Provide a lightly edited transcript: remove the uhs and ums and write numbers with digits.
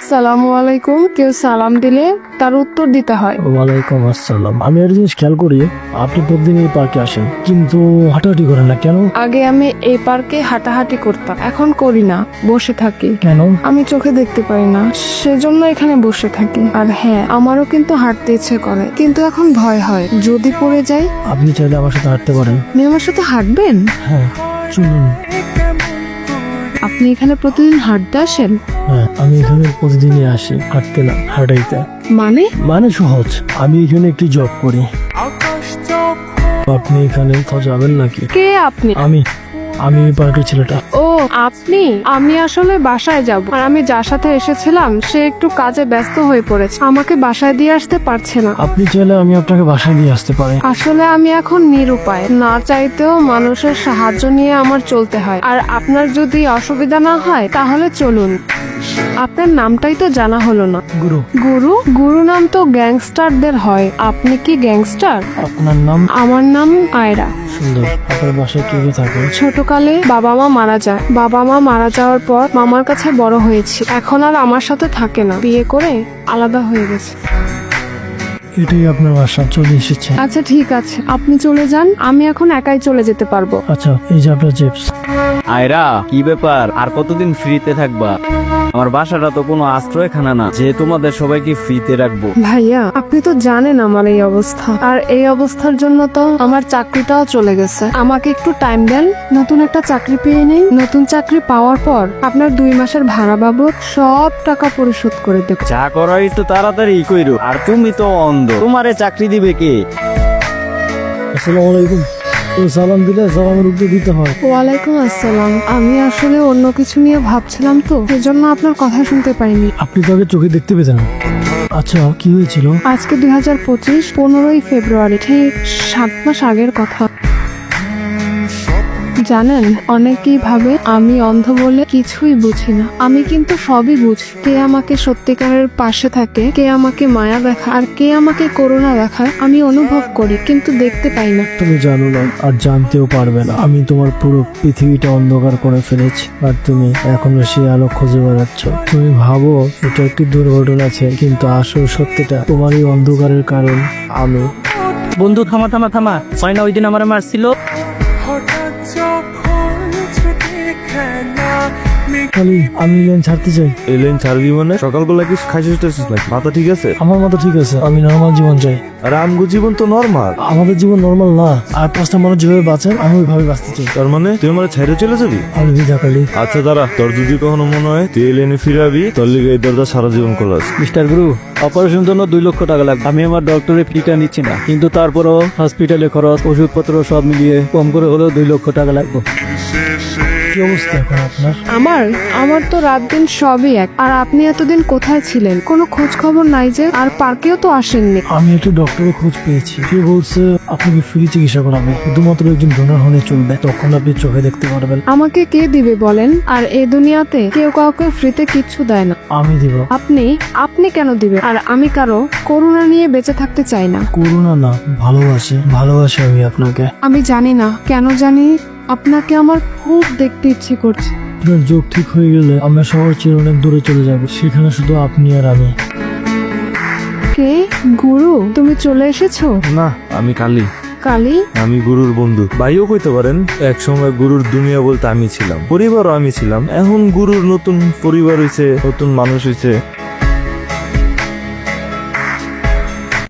আসসালামু আলাইকুম। কেউ সালাম দিলে তার উত্তর দিতে হয়। ওয়ালাইকুম আসসালাম। আমি একটা জিনিস খেয়াল করি, আপনি প্রতিদিন এই পার্কে আসেন কিন্তু হাঁটাহাঁটি করেন না কেন? আগে আমি এই পার্কে হাঁটাহাঁটি করতাম, এখন করি না, বসে থাকি। কেন? আমি চোখে দেখতে পারি না, সেজন্য এখানে বসে থাকি। আর হ্যাঁ, আমারও কিন্তু হাঁটতে ইচ্ছে করে, কিন্তু এখন ভয় হয় যদি পড়ে যাই। আপনি চাইলে আমার সাথে হাঁটতে পারেন। আপনি আমার সাথে হাঁটবেন? হ্যাঁ, চলুন। আপনি এখানে প্রতিদিন হাঁটতে আসেন? হ্যাঁ, আমি এখানে প্রতিদিনই আসি, হাঁটতে না হাঁটাইতে। মানে সহজ, আমি এখানে একটি জব করি। আপনি এখানে তো যাবেন নাকি? কে আপনি? আমি এই পার্কের ছেলেটা। ও আপনি? আমি আসলে বাসায় যাব, আর আমি যার সাথে এসেছিলাম সে একটু কাজে ব্যস্ত হয়ে পড়েছে, আমাকে বাসায় দিয়ে আসতে পারছে না। আপনি চাইলে আমি আপনাকে বাসায় নিয়ে আসতে পারি। আসলে আমি এখন নিরুপায়, না চাইতেও মানুষের সাহায্য নিয়ে আমার চলতে হয়। আর আপনার যদি অসুবিধা না হয় তাহলে চলুন। আপনার নামটাই তো জানা হলো না। গুরু। গুরু নাম তো গ্যাংস্টারদের হয়, আপনি কি গ্যাংস্টার? আপনার নাম? আমার নাম আয়রা। সুন্দর। আপনার বাসায় কে কে থাকে? ছোটকালে বাবা মা মারা যায়, বাবা মা মারা যাওয়ার পর মামার কাছে বড় হয়েছি, এখন আর আমার সাথে থাকে না, বিয়ে করে আলাদা হয়ে গেছে। এটাই আপনার বাসা, চলে এসেছে। আচ্ছা ঠিক আছে, আপনি চলে যান, আমি এখন একাই চলে যেতে পারবো। আচ্ছা, এই যে আপনার চিপস। আয়রা, কি ব্যাপার? আর কতদিন ফ্রিতে থাকবা? আমার বাসাটা তো কোনো আশ্রয়খানা না যে তোমাদের সবাইকে ফ্রিতে রাখবো। ভাইয়া, আপনি তো জানেন আমার এই অবস্থা, আর এই অবস্থার জন্য তো আমার চাকরিটাও চলে গেছে। আমাকে একটু টাইম দেন, নতুন একটা চাকরি পেয়ে নেই। নতুন চাকরি পাওয়ার পর আপনার 2 মাসের ভাড়া বাবদ সব টাকা পরিশোধ করে দেব। যা করার একটু তাড়াতাড়ি কইরো। আর তুমি তো অন্ধ, তোমারে চাকরি দিবে কে? আসসালামু আলাইকুম। সালাম দিলে সালামের উত্তর দিতে হয়। ওয়ালাইকুম আসসালাম। আমি আসলে অন্য কিছু নিয়ে ভাবছিলাম তো, সেজন্য আপনার কথা শুনতে পাইনি। আপনি তো আগে চোখে দেখতে পেতেন। আচ্ছা, কি হয়েছিল? আজকে 2025 15ই ফেব্রুয়ারি, ঠিক 7 মাস আগের কথা। জানেন, অনেকেই ভাবে আমি অন্ধ বলে কিছুই বুঝি না, আমি কিন্তু সবই বুঝি। কে আমাকে সত্যিকারের পাশে থাকে, কে আমাকে মায়া দেখায়, আর কে আমাকে করুণা দেখায় আমি অনুভব করি, কিন্তু দেখতে পাই না। তুমি জানো না, আর জানতেও পারবে না। আমি তোমার পুরো পৃথিবীটা অন্ধকার করে ফেলেছি, আর তুমি এখনো সেই আলো খুঁজে বেড়াচ্ছ। তুমি ভাবো এটা একটি দুর্ঘটনা আছে, কিন্তু আসল সত্যিটা তোমার এই অন্ধকারের কারণ আমি। বন্ধু থামা থামা থামা, হয় না ওই দিন আমার মারছিল? খালি আমি লেন ছাড়তে চাই। এই লাইন ছাড়বি মানে? সকালবেলা কি খাইছিস টাইছিস নাকি? মাথা ঠিক আছে? আমার মতো ঠিক আছে, আমি নর্মাল জীবন চাই। আর আমগো জীবন তো নরমাল। আমাদের জীবন নর্মাল না, আর 5টা মানুষ যেভাবে বাঁচে আমি ওইভাবে বাঁচতে চাই। তার মানে তুই আমার ছাইরে চলে যাবি? আমি বিধা কালি। আচ্ছা দাঁড়া, তোর যদি কখনো মনে হয় তুই এই লাইনে ফিরাবি, তোর লিগে এই দরজা সারা জীবন খোলাস। মিস্টার গুরু, অপারেশনের জন্য 2 লক্ষ টাকা লাগবে। আমি আমার ডক্টরের ফিটা নিচ্ছি না, কিন্তু তারপরও হসপিটালে খরচ, ওষুধপত্র সব মিলিয়ে কম করে হলেও 2 লক্ষ টাকা লাগবে। কি অবস্থা এখন আপনার? আমার তো রাত দিন সবই এক। আর আপনি এতদিন কোথায় ছিলেন? কোনো খোঁজ খবর নাই যে, আর পার্কেও তো আসেননি। আমি একটা ডক্টরের খোঁজ পেয়েছি, সে বলছে আপনাকে ফ্রি চিকিৎসা করাবে, শুধুমাত্র একজন ডোনার হলে চলবে, তখন আপনি চোখে দেখতে পারবেন। আমাকে কে দিবে বলেন? আর এই দুনিয়াতে কেউ কাউকে ফ্রিতে কিচ্ছু দেয় না। আমি দিব। আপনি কেন দিবেন? আর আমি কারো করুণা নিয়ে বেঁচে থাকতে চাই না। করোনা না, ভালোবাসি আমি আপনাকে। আমি জানি না কেন জানি আপনাকে আমার খুব দেখতে ইচ্ছে করছে। আপনার যোগ ঠিক হয়ে গেলে আমরা শহর ছেড়ে অনেক দূরে চলে যাব, সেখানে শুধু আপনি আর আমি। কে? গুরু, তুমি চলে এসেছো? না, আমি কালি। কালি? আমি গুরুর বন্ধু, ভাইও কইতে পারেন। এক সময় গুরুর দুনিয়া বলতে আমি ছিলাম, পরিবারও আমি ছিলাম। এখন গুরুর নতুন পরিবার হইছে, নতুন মানুষ হইছে।